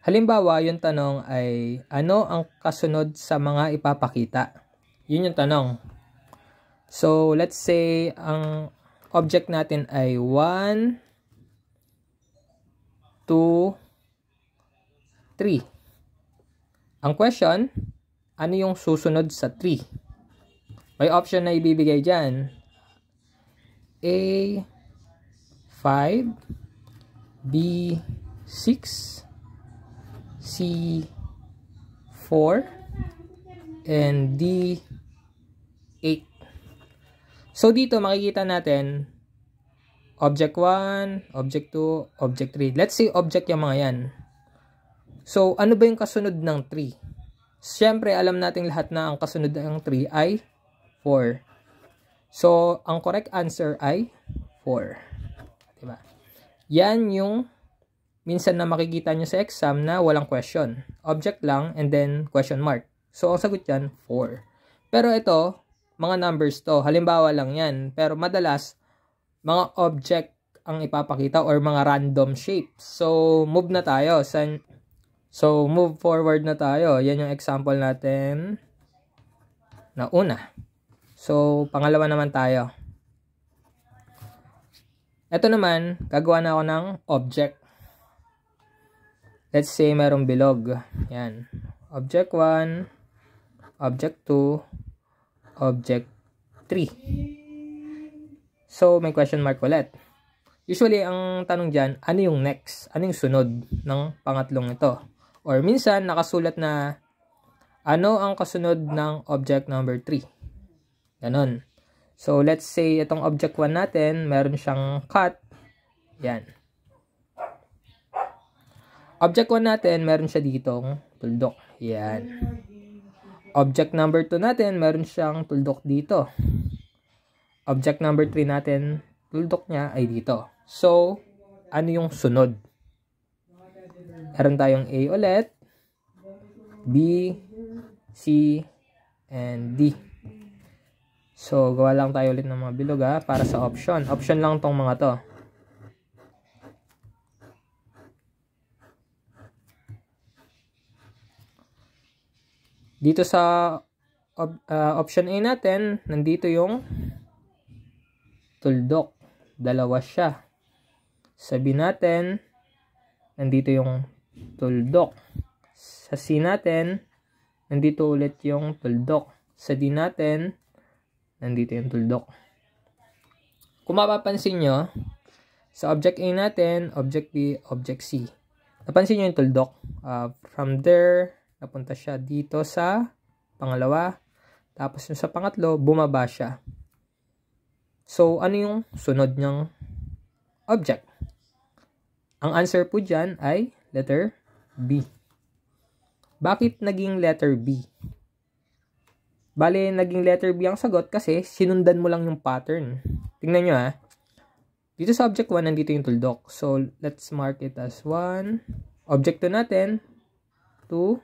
Halimbawa, yung tanong ay, ano ang kasunod sa mga ipapakita? Yun yung tanong. So, let's say, ang object natin ay 1, 2, 3. Ang question, ano yung susunod sa 3? May option na ibibigay dyan. A, 5, B, 6, C, 4, and D, 8. So, dito makikita natin object 1, object 2, object 3. Let's say object yung mga yan. So, ano ba yung kasunod ng 3? Siyempre, alam nating lahat na ang kasunod ng 3 ay 4. So, ang correct answer ay 4. Diba? Yan yung minsan na makikita nyo sa exam na walang question. Object lang and then question mark. So, ang sagot yan, 4. Pero ito, mga numbers to. Halimbawa lang yan. Pero madalas, mga object ang ipapakita or mga random shapes. So, move na tayo. So, move forward na tayo. Yan yung example natin na una. So, pangalawa naman tayo. Ito naman, gagawa na ako ng object. Let's say, merong bilog. Yan. Object 1, object 2, object 3. So, may question mark ulit. Usually, ang tanong dyan, ano yung next? Ano yung sunod ng pangatlong ito? Or minsan, nakasulat na, ano ang kasunod ng object number 3? Ganon. So, let's say, itong object 1 natin, meron siyang cut. Yan. Object 1 natin, meron siya ditong tuldok. Yan. Object number 2 natin, meron siyang tuldok dito. Object number 3 natin, tuldok niya ay dito. So, ano yung sunod? Meron tayong A ulit, B, C, and D. So, gawa lang tayo ulit ng mga bilog para sa option. Option lang tong mga to. Dito sa option A natin, nandito yung tuldok. Dalawa siya. Sabi natin, nandito yung tuldok. Sa C natin, nandito ulit yung tuldok. Sa D natin, nandito yung tuldok. Kung mapapansin nyo, sa object A natin, object B, object C. Napansin nyo yung tuldok. From there, napunta siya dito sa pangalawa. Tapos yung sa pangatlo, bumaba siya. So, ano yung sunod niyang object? Ang answer po dyan ay letter B. Bakit naging letter B? Bale, naging letter B ang sagot kasi sinundan mo lang yung pattern. Tingnan nyo Dito sa object 1, nandito yung tuldok. So, let's mark it as 1. Object 2 natin, 2.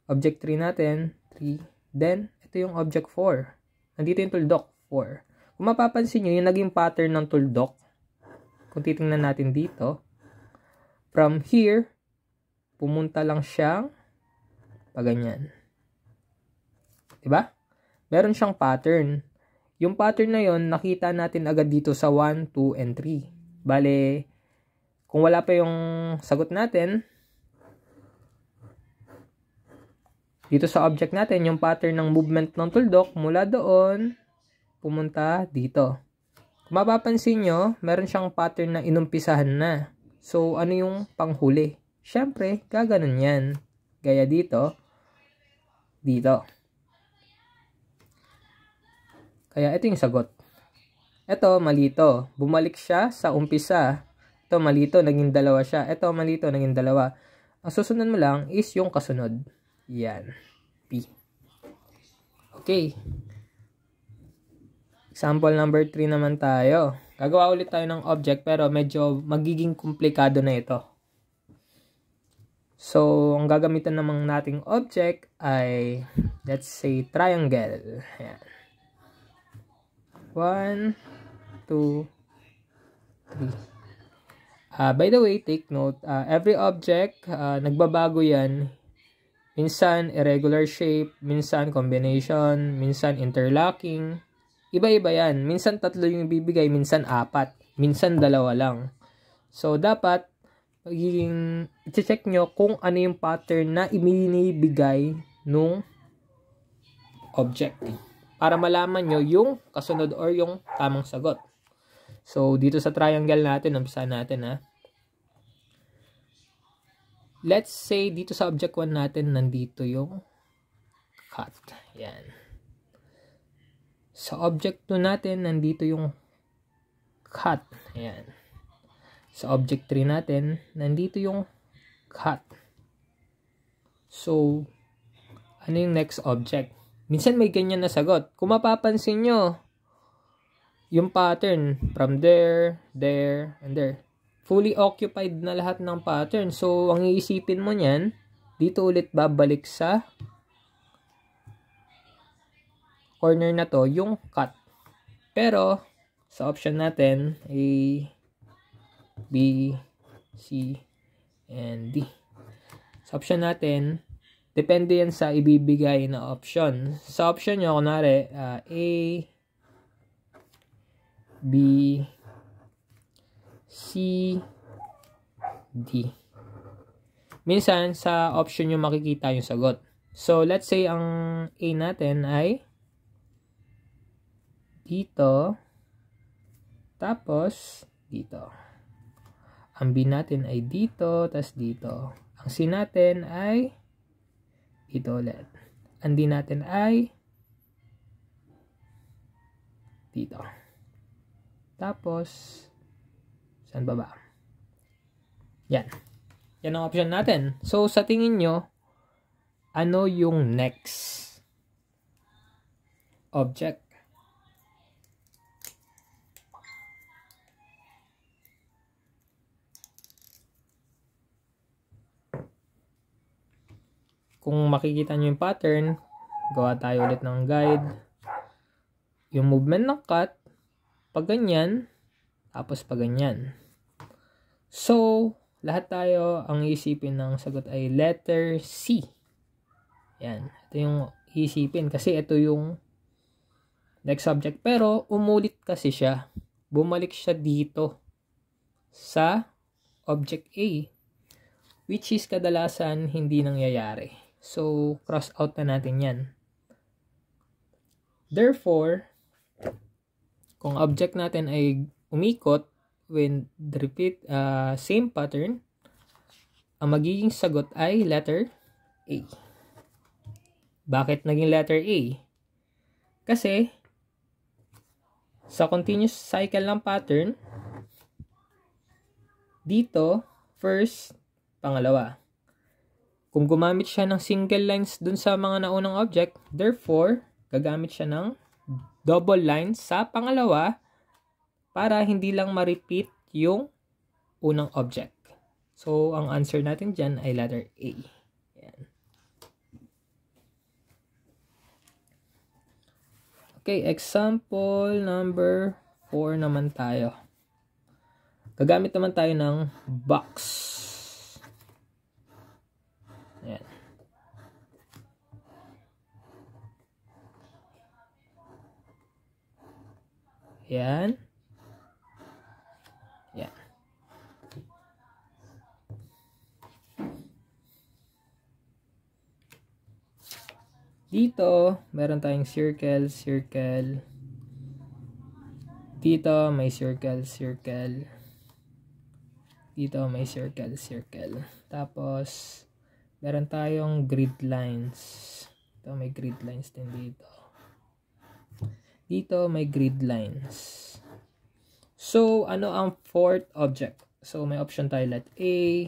Object 3 natin, 3. Then, ito yung object 4. Nandito yung tuldok, 4. Kung mapapansin nyo, yung naging pattern ng tuldok, kung titingnan natin dito, from here, pumunta lang siyang paganyan. Diba? Meron siyang pattern. Yung pattern na yon nakita natin agad dito sa 1, 2, and 3. Bale, kung wala pa yung sagot natin, dito sa object natin, yung pattern ng movement ng tuldok, mula doon, pumunta dito. Kung mapapansin nyo, meron siyang pattern na inumpisahan na. So, ano yung panghuli? Siyempre, gaganon yan. Gaya dito, dito. Kaya ito yung sagot. Ito, malito. Bumalik siya sa umpisa. Ito, malito, naging dalawa siya. Ito, malito, naging dalawa. Ang susunod mo lang is yung kasunod. Yan. P. Okay. Example number 3 naman tayo. Gagawa ulit tayo ng object pero medyo magiging komplikado na ito. So, ang gagamitan namang nating object ay, let's say, triangle. Ayan. 1, 2, 3. By the way, take note, every object, nagbabago yan. Minsan irregular shape, minsan combination, minsan interlocking. Iba-iba yan. Minsan 3 yung ibibigay, minsan 4, minsan 2 lang. So, dapat i-check nyo kung ano yung pattern na ibinibigay nung object. Para malaman nyo yung kasunod or yung tamang sagot. So, dito sa triangle natin, umpisa natin ha. Let's say, dito sa object 1 natin, nandito yung cut. Yan. Sa object 2 natin, nandito yung cut. Yan. Sa object 3 natin, nandito yung cut. So, ano yung next object? Minsan may ganyan na sagot. Kung mapapansin nyo, yung pattern from there, and there. Fully occupied na lahat ng pattern. So, ang iisipin mo niyan, dito ulit babalik sa corner na to, yung cut. Pero, sa option natin, A, B, C, and D. Sa option natin, depende yan sa ibibigay na option. Sa option nyo, kunwari, A, B, C, D. Minsan, sa option nyo makikita yung sagot. So, let's say, ang A natin ay dito, tapos dito. Ang B natin ay dito, tapos dito. Ang C natin ay dito ulit. Ang D natin ay dito. Tapos, saan baba? Yan. Yan ang option natin. So, sa tingin nyo, ano yung next object? Kung makikita nyo yung pattern, gawa tayo ulit ng guide. Yung movement ng cut, pag ganyan, tapos pag ganyan. So, lahat tayo, ang isipin ng sagot ay letter C. Yan. Ito yung isipin kasi ito yung next subject. Pero, umulit kasi siya. Bumalik siya dito sa object A, which is kadalasan hindi nangyayari. So, cross out na natin yan. Therefore, kung object natin ay umikot with the repeat same pattern, ang magiging sagot ay letter A. Bakit naging letter A? Kasi sa continuous cycle ng pattern, dito, first, pangalawa. Kung gumamit siya ng single lines dun sa mga naunang object, therefore, gagamit siya ng double lines sa pangalawa para hindi lang ma-repeat yung unang object. So, ang answer natin dyan ay letter A. Yan. Okay, example number 4 naman tayo. Gagamit naman tayo ng box. Yan. Yan. Yan. Dito, meron tayong circle, circle. Dito, may circle, circle. Dito, may circle, circle. Tapos, meron tayong grid lines. Ito, may grid lines din dito. Dito, may grid lines. So, ano ang fourth object? So, may option tayo let A,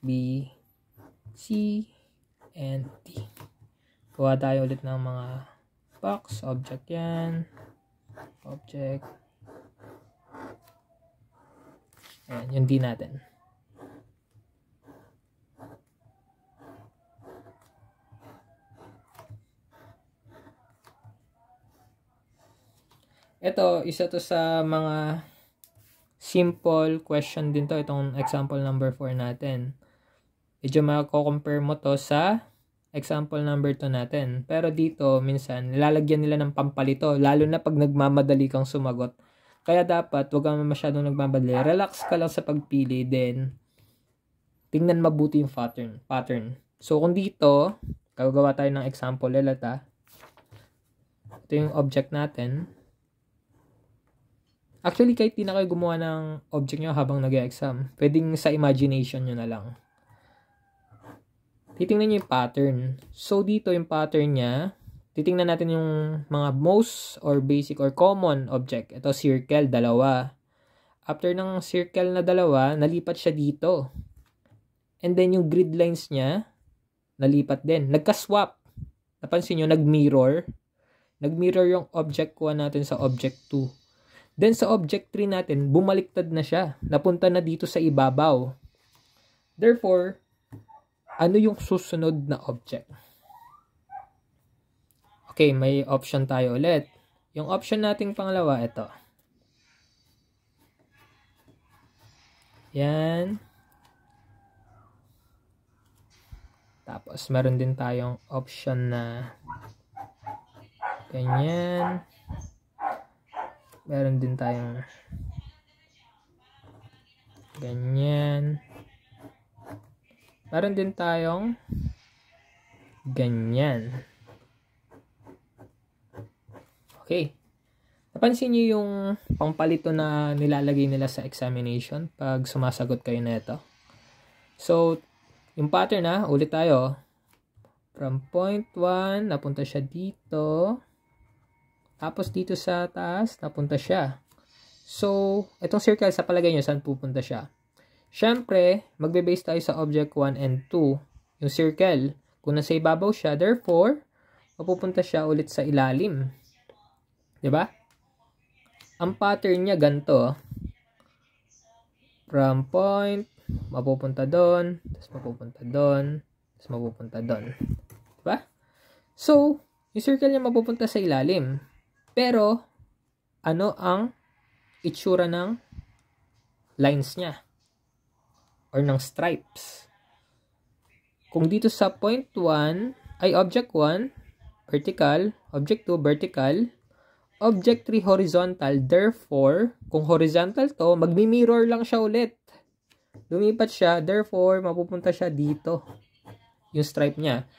B, C, and D. Gawa tayo ulit ng mga box. Object yan. Object. Ayan, yung D natin. Ito, isa to sa mga simple question din to, itong example number 4 natin. Medyo mako-compare mo to sa example number 2 natin. Pero dito, minsan, nilalagyan nila ng pampalito, lalo na pag nagmamadali kang sumagot. Kaya dapat, huwag kang masyadong nagmamadali. Relax ka lang sa pagpili, then, tingnan mabuti yung pattern. So, kung dito, gagawa tayo ng example ulit, ha. Ito yung object natin. Actually, kahit di na kayo gumawa ng object nyo habang nag-exam, pwedeng sa imagination nyo na lang. Titingnan nyo yung pattern. So, dito yung pattern niya, titingnan natin yung mga most or basic or common object. Ito, circle, 2. After ng circle na 2, nalipat siya dito. And then, yung grid lines niya, nalipat din. Nagka-swap. Napansin nyo, nag-mirror. Nag-mirror yung object 1 natin sa object 2. Then, sa object 3 natin, bumaliktad na siya. Napunta na dito sa ibabaw. Therefore, ano yung susunod na object? Okay, may option tayo ulit. Yung option nating pangalawa, ito. Yan. Tapos, meron din tayong option na ganyan. Meron din tayong ganyan. Meron din tayong ganyan. Okay. Napansin niyo yung pampalito na nilalagay nila sa examination pag sumasagot kayo na ito. So, yung pattern na, ulit tayo. From point 1, napunta siya dito. Tapos dito sa taas, napunta siya. So, itong circle, sa palagay nyo, saan pupunta siya? Siyempre, magbe-base tayo sa object 1 and 2. Yung circle, kung nasa ibabaw siya, therefore, mapupunta siya ulit sa ilalim. Diba? Ang pattern niya ganito. From point, mapupunta doon, tapos mapupunta doon, tapos mapupunta doon. Diba? So, yung circle niya mapupunta sa ilalim. Pero, ano ang itsura ng lines niya? Or ng stripes? Kung dito sa point 1, ay object 1, vertical, object 2, vertical, object 3, horizontal. Therefore, kung horizontal to, magmi-mirror lang siya ulit. Lumipat siya, therefore, mapupunta siya dito. Yung stripe niya.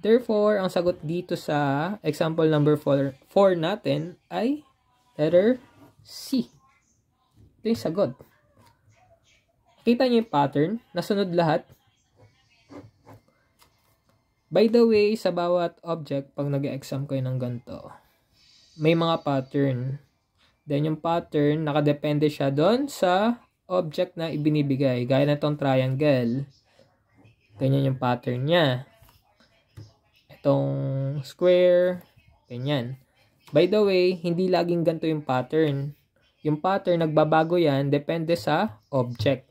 Therefore, ang sagot dito sa example number 4 natin ay letter C. Ito yung sagot. Kita niyo yung pattern? Nasunod lahat. By the way, sa bawat object, pag nag-exam kayo ng ganito, may mga pattern. Then, yung pattern, nakadepende siya doon sa object na ibinibigay. Gaya na itong triangle. Ganyan yung pattern niya. Itong square, ganyan. By the way, hindi laging ganito yung pattern. Yung pattern, nagbabago yan, depende sa object.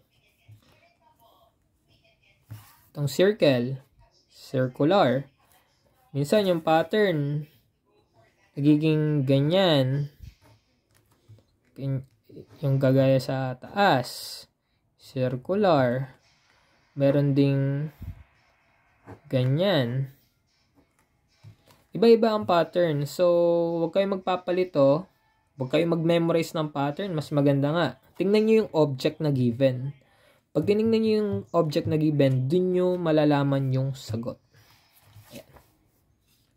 Itong circle, circular. Minsan yung pattern, nagiging ganyan. Yung gagaya sa taas, circular. Meron ding ganyan. Iba-iba ang pattern. So, huwag kayong magpapalito. Huwag kayong mag-memorize ng pattern. Mas maganda nga. Tingnan nyo yung object na given. Pag tinignan nyo yung object na given, dun nyo malalaman yung sagot. Ayan.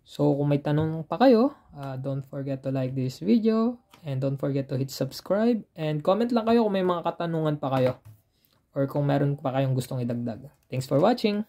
So, kung may tanong pa kayo, don't forget to like this video. And don't forget to hit subscribe. And comment lang kayo kung may mga katanungan pa kayo. Or kung meron pa kayong gustong idagdag. Thanks for watching!